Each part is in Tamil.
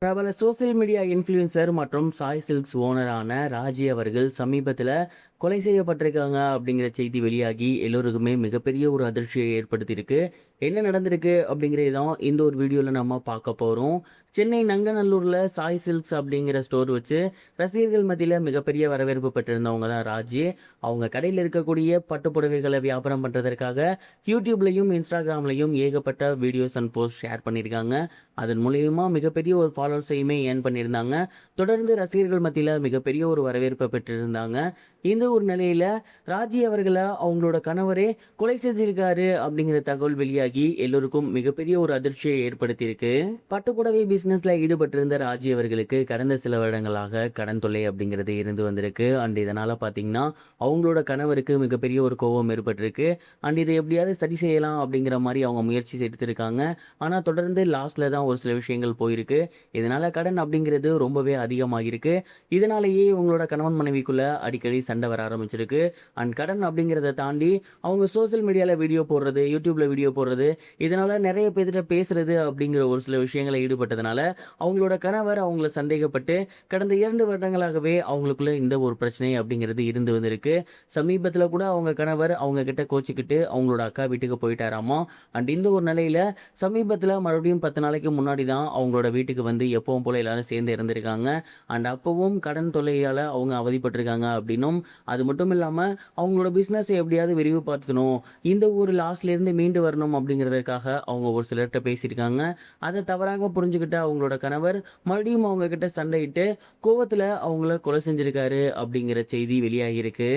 பிரபல சோசியல் மீடியா இன்ஃப்ளூயன்சர் மற்றும் சாய் சில்க்ஸ் ஓனரான ராஜி அவர்கள் சமீபத்தில் கொலை செய்யப்பட்டிருக்காங்க அப்படிங்கிற செய்தி வெளியாகி எல்லோருக்குமே மிகப்பெரிய ஒரு அதிர்ச்சியை ஏற்படுத்தியிருக்கு. என்ன நடந்திருக்கு அப்படிங்கிறது தான் இந்த ஒரு வீடியோவில் நம்ம பார்க்க போகிறோம். சென்னை நங்கநல்லூரில் சாய் சில்க்ஸ் அப்படிங்கிற ஸ்டோர் வச்சு ரசிகர்கள் மத்தியில் மிகப்பெரிய வரவேற்பு பெற்றிருந்தவங்க தான் ராஜி. அவங்க கடையில் இருக்கக்கூடிய பட்டு புடவைகளை வியாபாரம் பண்ணுறதற்காக யூடியூப்லையும் இன்ஸ்டாகிராம்லையும் ஏகப்பட்ட வீடியோஸ் அண்ட் போஸ்ட் ஷேர் பண்ணியிருக்காங்க. அதன் மூலயமா மிகப்பெரிய ஒரு ஃபாலோவர்ஸையுமே ஏர்ன் பண்ணியிருந்தாங்க. தொடர்ந்து ரசிகர்கள் மத்தியில் மிகப்பெரிய ஒரு வரவேற்பை பெற்றிருந்தாங்க. இந்த ஒரு நிலையில் ராஜி அவர்களை அவங்களோட கணவரே கொலை செஞ்சிருக்காரு அப்படிங்கிற தகவல் வெளியாகி எல்லோருக்கும் மிகப்பெரிய ஒரு அதிர்ச்சியை ஏற்படுத்தியிருக்கு. பட்டுப்புடவை பிஸ்னஸில் ஈடுபட்டிருந்த ராஜி அவர்களுக்கு கடந்த சில வருடங்களாக கடன் தொல்லை அப்படிங்கிறது இருந்து வந்திருக்கு. அண்ட் இதனால் பார்த்தீங்கன்னா அவங்களோட கணவருக்கு மிகப்பெரிய ஒரு கோபம் ஏற்பட்டிருக்கு. அண்ட் இதை எப்படியாவது சரி செய்யலாம் அப்படிங்கிற மாதிரி அவங்க முயற்சி செய்திருக்காங்க. ஆனால் தொடர்ந்து லாஸ்ட்டில் தான் ஒரு சில விஷயங்கள் போயிருக்கு. இதனால் கடன் அப்படிங்கிறது ரொம்பவே அதிகமாகிருக்கு. இதனாலேயே இவங்களோட கணவன் மனைவிக்குள்ள அடிக்கடி சண்டை வர ஆரம்பிச்சிருக்கு. அண்ட் கடன் அப்படிங்கிறத தாண்டி அவங்க சோசியல் மீடியாவில் வீடியோ போடுறது, யூடியூப்பில் வீடியோ போடுறது, இதனால் நிறைய பேர்கிட்ட பேசுறது அப்படிங்கிற ஒரு சில விஷயங்களை ஈடுபட்டதுனால அவங்களோட கணவர் அவங்கள சந்தேகப்பட்டு கடந்த 2 வருடங்களாகவே அவங்களுக்குள்ள இந்த ஒரு பிரச்சனை அப்படிங்கிறது இருந்து வந்திருக்கு. சமீபத்தில் கூட அவங்க கணவர் அவங்க கிட்ட கோச்சிக்கிட்டு அவங்களோட அக்கா வீட்டுக்கு போயிட்டாராமா. அண்ட் இந்த ஒரு நிலையில் சமீபத்தில் மறுபடியும் 10 நாளைக்கு முன்னாடி தான் அவங்களோட வீட்டுக்கு வந்து எப்பவும் போல எல்லாரும் சேர்ந்து இறந்துருக்காங்க. அண்ட் அப்பவும் கடன் தொல்லையால் அவங்க அவதிப்பட்டிருக்காங்க அப்படின்னும், அது மட்டும் இல்லாமல் அவங்களோட பிஸ்னஸை எப்படியாவது விரிவுபடுத்தணும், இந்த ஒரு லாஸ்ட்லேருந்து மீண்டு வரணும் அப்படிங்கிறதுக்காக அவங்க ஒரு சிலர்கிட்ட பேசியிருக்காங்க. அதை தவறாக புரிஞ்சுக்கிட்ட அவங்களோட கணவர் மறுபடியும் அவங்க கிட்ட சண்டையிட்டு கோவத்தில் அவங்கள கொலை செஞ்சிருக்காரு அப்படிங்கிற செய்தி வெளியாகியிருக்கு.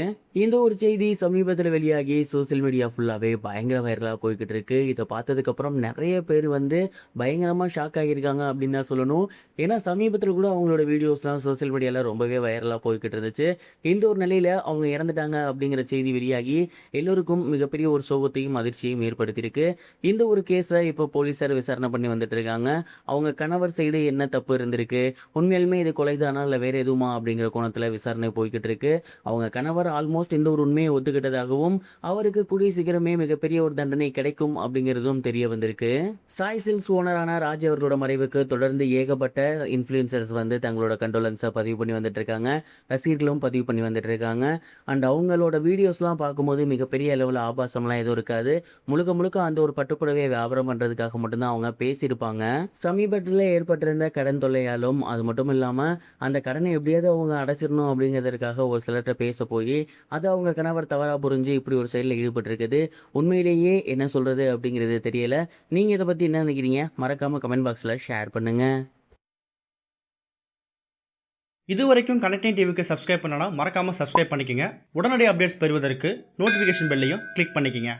இந்த ஒரு செய்தி சமீபத்தில் வெளியாகி சோசியல் மீடியா ஃபுல்லாகவே பயங்கர வைரலாக போய்கிட்டு இருக்கு. இதை பார்த்ததுக்கப்புறம் நிறைய பேர் வந்து பயங்கரமாக ஷாக் ஆகியிருக்காங்க அப்படின்னு தான் சொல்லணும். ஏன்னா சமீபத்தில் கூட அவங்களோட வீடியோஸ்லாம் சோசியல் மீடியாவில் ரொம்பவே வைரலாக போய்கிட்டு இருந்துச்சு. இந்த ஒரு நிலையில் அவங்க இறந்துட்டாங்க அப்படிங்கிற செய்தி வெளியாகி எல்லோருக்கும் மிகப்பெரிய ஒரு சோகத்தையும் அதிர்ச்சியையும் ஏற்படுத்தியிருக்கு. இந்த ஒரு கேஸை இப்போ போலீஸார் விசாரணை பண்ணி வந்துட்டு இருக்காங்க. அவங்க கணவர் சைடு என்ன தப்பு இருந்திருக்கு, உண்மையாலுமே இது கொலைதானா இல்லை வேறு எதுவுமா அப்படிங்கிற கோணத்தில் விசாரணை போய்கிட்டு இருக்கு. அவங்க கணவர் ஆல்மோஸ்ட் இந்த ஒரு உண்மையை ஒத்துக்கிட்டதாகவும் அவருக்கு கூடிய சீக்கிரமே மிகப்பெரிய ஒரு தண்டனை கிடைக்கும் அப்படிங்கிறதும் தெரிய வந்திருக்கு. சாய் சில்க்ஸ் ஓனரான ராஜ் அவர்களோட மறைவுக்கு தொடர்ந்து ஏகப்பட்ட இன்ஃப்ளூயன்சர்ஸ் வந்து தங்களோட கண்டோலன்ஸை பதிவு பண்ணி வந்துட்டு இருக்காங்க. ரசிகர்களும் பதிவு பண்ணி வந்துட்டு இருக்காங்க. அண்ட் அவங்களோட வீடியோஸ்லாம் பார்க்கும்போது மிகப்பெரிய அளவில் ஆபாசம்லாம் எதுவும் இருக்காது. முழுக்க முழுக்க அந்த ஒரு பட்டுப்புடவையை வியாபாரம் பண்ணுறதுக்காக மட்டும்தான் அவங்க பேசியிருப்பாங்க. சமீபத்தில் ஏற்பட்டிருந்த கடன் தொல்லையாலும், அது மட்டும் இல்லாமல் அந்த கடனை எப்படியாவது அவங்க அடைச்சிடணும் அப்படிங்கிறதுக்காக ஒரு சிலர்கிட்ட பேச போய் அதை அவங்க கணவர் தவறாக புரிஞ்சு இப்படி ஒரு செயலில் ஈடுபட்டிருக்குது. உண்மையிலேயே என்ன சொல்கிறது அப்படிங்கிறது தெரியல. நீங்கள் இதை பற்றி என்ன நினைக்கிறீங்க? மறக்காமல் கமெண்ட் பாக்ஸில் ஷேர் பண்ணுங்கள். இது வரைக்கும் கனெக்டிங் டிவிக்கு சப்ஸ்கிரைப் பண்ணனா மறக்காமல் சப்ஸ்கிரைப் பண்ணிக்கங்க. உடனடி அப்டேட்ஸ் பெறுவதற்கு நோட்டிஃபிகேஷன் பெல்லையும் கிளிக் பண்ணிக்கங்க.